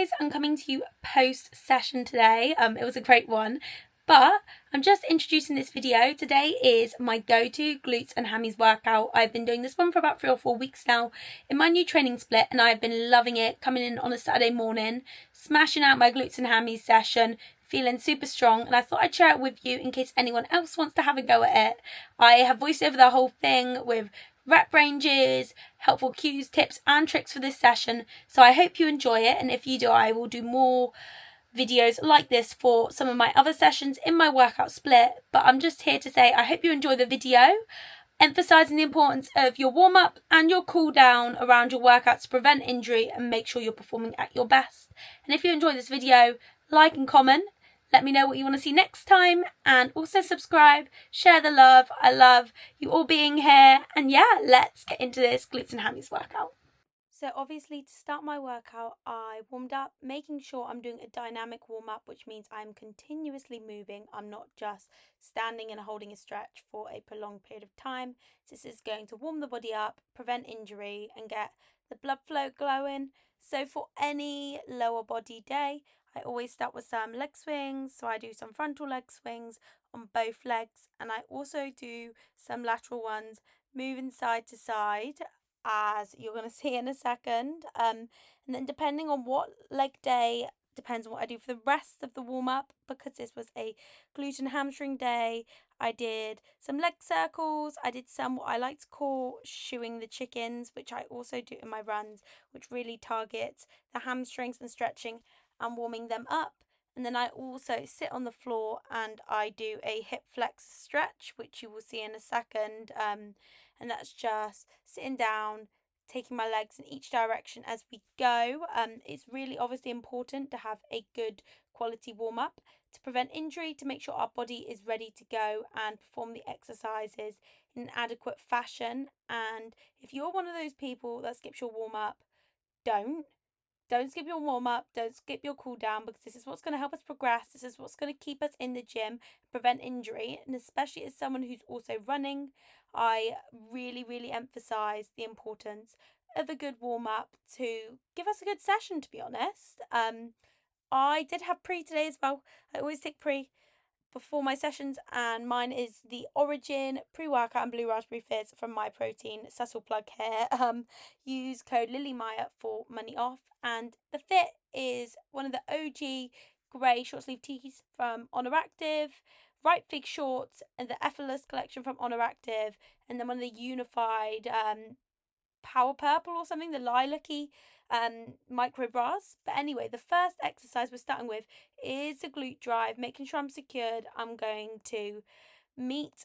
guys, I'm coming to you post session today. It was a great one, but I'm just introducing this video. Today is my go-to glutes and hammies workout. I've been doing this one for about 3 or 4 weeks now in my new training split, and I've been loving it. Coming in on a Saturday morning, smashing out my glutes and hammies session, feeling super strong, and I thought I'd share it with you in case anyone else wants to have a go at it. I have voiced over the whole thing with rep ranges, helpful cues, tips and tricks for this session, so I hope you enjoy it, and if you do, I will do more videos like this for some of my other sessions in my workout split. But I'm just here to say I hope you enjoy the video, emphasising the importance of your warm-up and your cool-down around your workout to prevent injury and make sure you're performing at your best. And if you enjoy this video, like and comment. Let me know what you want to see next time, and also subscribe, share the love. I love you all being here, and yeah, let's get into this glutes and hammies workout. So obviously to start my workout, I warmed up, making sure I'm doing a dynamic warm-up, which means I'm continuously moving. I'm not just standing and holding a stretch for a prolonged period of time. This is going to warm the body up, prevent injury, and get the blood flow going. So for any lower body day, I always start with some leg swings. So I do some frontal leg swings on both legs, and I also do some lateral ones, moving side to side, as you're going to see in a second. And then depending on what leg day, depends on what I do for the rest of the warm-up. Because this was a glute and hamstring day, I did some leg circles. I did some what I like to call shoeing the chickens, which I also do in my runs, which really targets the hamstrings and stretching and warming them up. And then I also sit on the floor and I do a hip flex stretch, which you will see in a second. And that's just sitting down, taking my legs in each direction as we go. It's really obviously important to have a good quality warm-up to prevent injury, to make sure our body is ready to go and perform the exercises in an adequate fashion. And if you're one of those people that skips your warm-up, don't skip your warm-up, don't skip your cool down, because this is what's going to help us progress. This is what's going to keep us in the gym, prevent injury. And especially as someone who's also running, I really emphasize the importance of a good warm-up to give us a good session, to be honest. I did have pre today as well. I always take pre before my sessions, and mine is the Origin pre-workout and blue raspberry fizz from My Protein. Subtle plug here. Use code LilyMaya for money off. And the fit is one of the OG grey short sleeve tees from Honor Active, Right Fig shorts and the Effortless collection from Honor Active, and then one of the unified Power Purple or something, the lilac-y micro bras. But anyway, the first exercise we're starting with is the glute drive, making sure I'm secured. I'm going to meet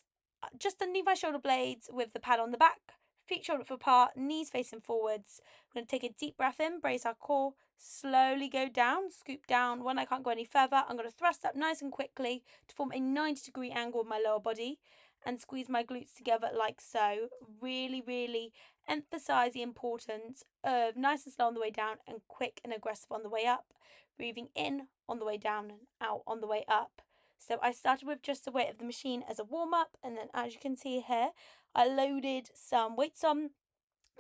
just underneath my shoulder blades with the pad on the back, feet shoulder width apart, knees facing forwards. We're going to take a deep breath in, brace our core, slowly go down, scoop down. When I can't go any further, I'm going to thrust up nice and quickly to form a 90-degree angle with my lower body and squeeze my glutes together like so. Really emphasize the importance of nice and slow on the way down and quick and aggressive on the way up, breathing in on the way down and out on the way up. So I started with just the weight of the machine as a warm-up, and then as you can see here, I loaded some weights on.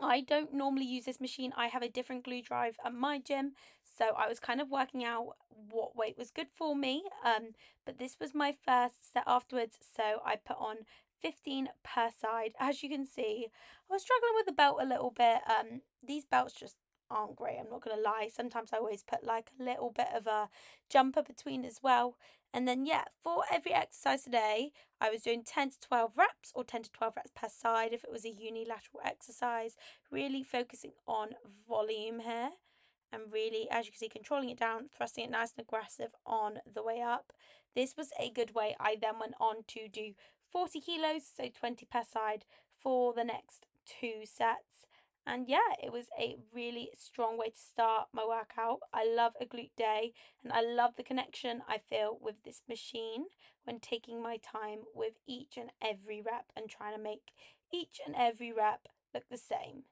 I don't normally use this machine. I have a different glue drive at my gym, so I was kind of working out what weight was good for me. But this was my first set afterwards, so I put on 15 per side. As you can see, I was struggling with the belt a little bit. These belts just aren't great, I'm not gonna lie. Sometimes I always put like a little bit of a jumper between as well. And then yeah, for every exercise today, I was doing 10 to 12 reps or 10 to 12 reps per side if it was a unilateral exercise, really focusing on volume here. And really, as you can see, controlling it down, thrusting it nice and aggressive on the way up. This was a good way. I then went on to do 40 kilos, so 20 per side for the next 2 sets. And yeah, it was a really strong way to start my workout. I love a glute day, and I love the connection I feel with this machine when taking my time with each and every rep and trying to make each and every rep look the same.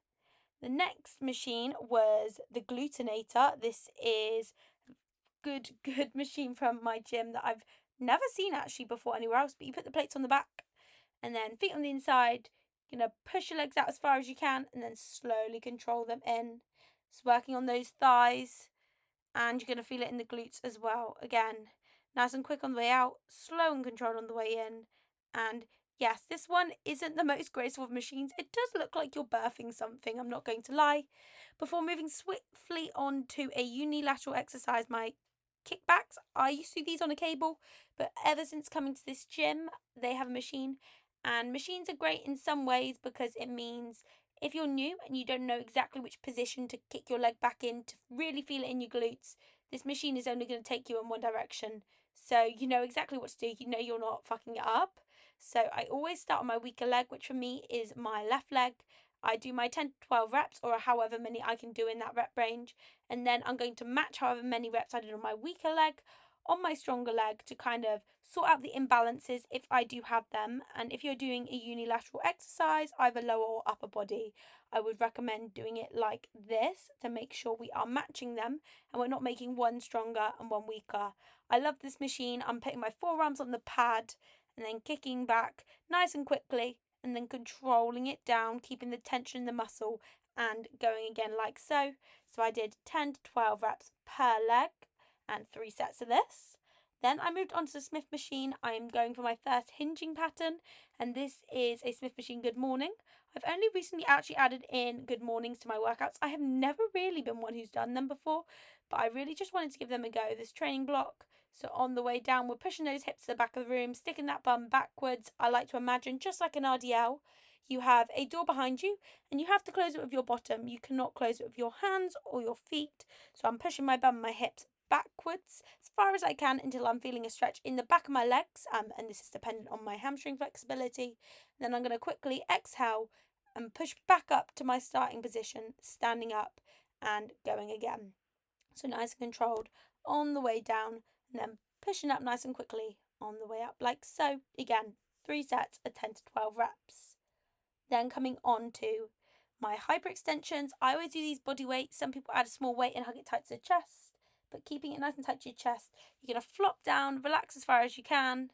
The next machine was the Glutenator. This is good machine from my gym that I've never seen actually before anywhere else. But you put the plates on the back and then feet on the inside. You're going to push your legs out as far as you can and then slowly control them in. It's working on those thighs and you're going to feel it in the glutes as well. Again, nice and quick on the way out, slow and controlled on the way in. And yes, this one isn't the most graceful of machines. It does look like you're birthing something, I'm not going to lie. Before moving swiftly on to a unilateral exercise, my kickbacks. I used to do these on a cable, but ever since coming to this gym, they have a machine. And machines are great in some ways because it means if you're new and you don't know exactly which position to kick your leg back in to really feel it in your glutes, this machine is only going to take you in one direction. So you know exactly what to do. You know you're not fucking it up. So I always start on my weaker leg, which for me is my left leg. I do my 10 to 12 reps or however many I can do in that rep range. And then I'm going to match however many reps I did on my weaker leg on my stronger leg to kind of sort out the imbalances if I do have them. And if you're doing a unilateral exercise, either lower or upper body, I would recommend doing it like this to make sure we are matching them and we're not making one stronger and one weaker. I love this machine. I'm putting my forearms on the pad and then kicking back nice and quickly and then controlling it down, keeping the tension in the muscle and going again like so. So I did 10 to 12 reps per leg and 3 sets of this. Then I moved on to the Smith machine. I'm going for my first hinging pattern, and this is a Smith machine good morning. I've only recently actually added in good mornings to my workouts. I have never really been one who's done them before, but I really just wanted to give them a go, this training block. So on the way down, we're pushing those hips to the back of the room, sticking that bum backwards. I like to imagine, just like an RDL, you have a door behind you and you have to close it with your bottom. You cannot close it with your hands or your feet. So I'm pushing my bum and my hips backwards as far as I can until I'm feeling a stretch in the back of my legs, and this is dependent on my hamstring flexibility. Then I'm going to quickly exhale and push back up to my starting position, standing up and going again. So nice and controlled on the way down and then pushing up nice and quickly on the way up like so. Again, 3 sets of 10 to 12 reps. Then coming on to my hyperextensions. I always do these body weight. Some people add a small weight and hug it tight to the chest, but keeping it nice and tight to your chest. You're going to flop down, relax as far as you can,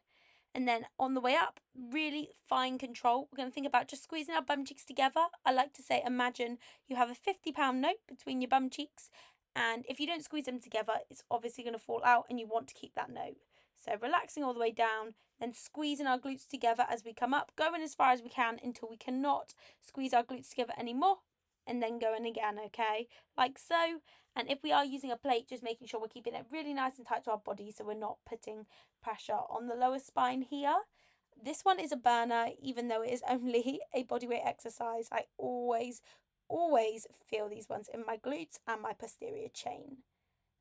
and then on the way up, really fine control. We're going to think about just squeezing our bum cheeks together. I like to say, imagine you have a £50 note between your bum cheeks, and if you don't squeeze them together, it's obviously going to fall out and you want to keep that note. So relaxing all the way down, then squeezing our glutes together as we come up, going as far as we can until we cannot squeeze our glutes together anymore, and then going again, okay, like so. And if we are using a plate, just making sure we're keeping it really nice and tight to our body so we're not putting pressure on the lower spine here. This one is a burner, even though it is only a bodyweight exercise. I always feel these ones in my glutes and my posterior chain.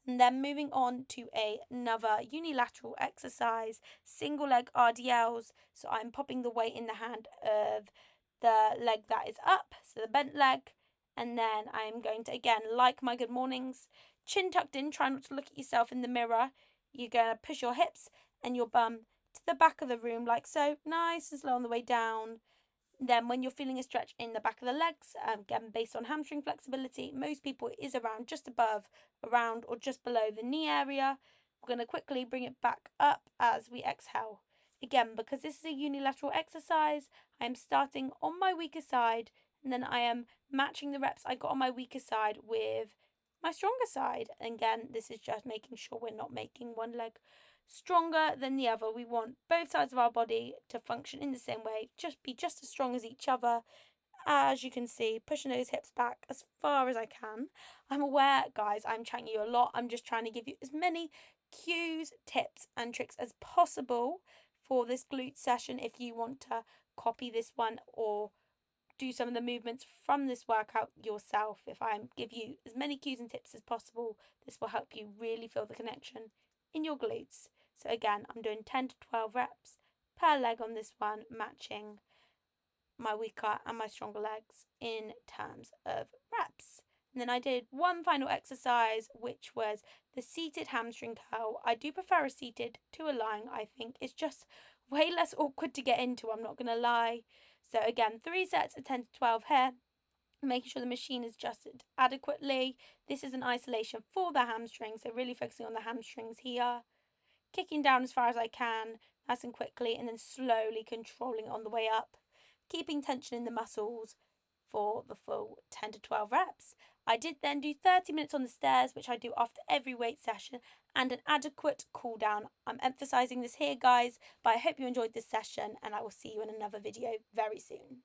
And then moving on to another unilateral exercise, single leg RDLs. So I'm popping the weight in the hand of the leg that is up, so the bent leg. And then I'm going to, again, like my good mornings, chin tucked in, try not to look at yourself in the mirror. You're going to push your hips and your bum to the back of the room like so, nice and slow on the way down. Then when you're feeling a stretch in the back of the legs, again, based on hamstring flexibility, most people it is around just above, around or just below the knee area. We're going to quickly bring it back up as we exhale. Again, because this is a unilateral exercise, I am starting on my weaker side, and then I am matching the reps I got on my weaker side with my stronger side. And again, this is just making sure we're not making one leg stronger than the other. We want both sides of our body to function in the same way, just be just as strong as each other. As you can see, pushing those hips back as far as I can. I'm aware, guys, I'm chatting you a lot. I'm just trying to give you as many cues, tips and tricks as possible for this glute session. If you want to copy this one or do some of the movements from this workout yourself, if I give you as many cues and tips as possible, this will help you really feel the connection in your glutes. So again, I'm doing 10 to 12 reps per leg on this one, matching my weaker and my stronger legs in terms of reps. And then I did one final exercise, which was the seated hamstring curl. I do prefer a seated to a lying. I think it's just way less awkward to get into, I'm not going to lie. So again, 3 sets of 10 to 12 here, making sure the machine is adjusted adequately. This is an isolation for the hamstrings, so really focusing on the hamstrings here. Kicking down as far as I can, nice and quickly, and then slowly controlling on the way up. Keeping tension in the muscles for the full 10 to 12 reps. I did then do 30 minutes on the stairs, which I do after every weight session, and an adequate cool down. I'm emphasizing this here, guys, but I hope you enjoyed this session, and I will see you in another video very soon.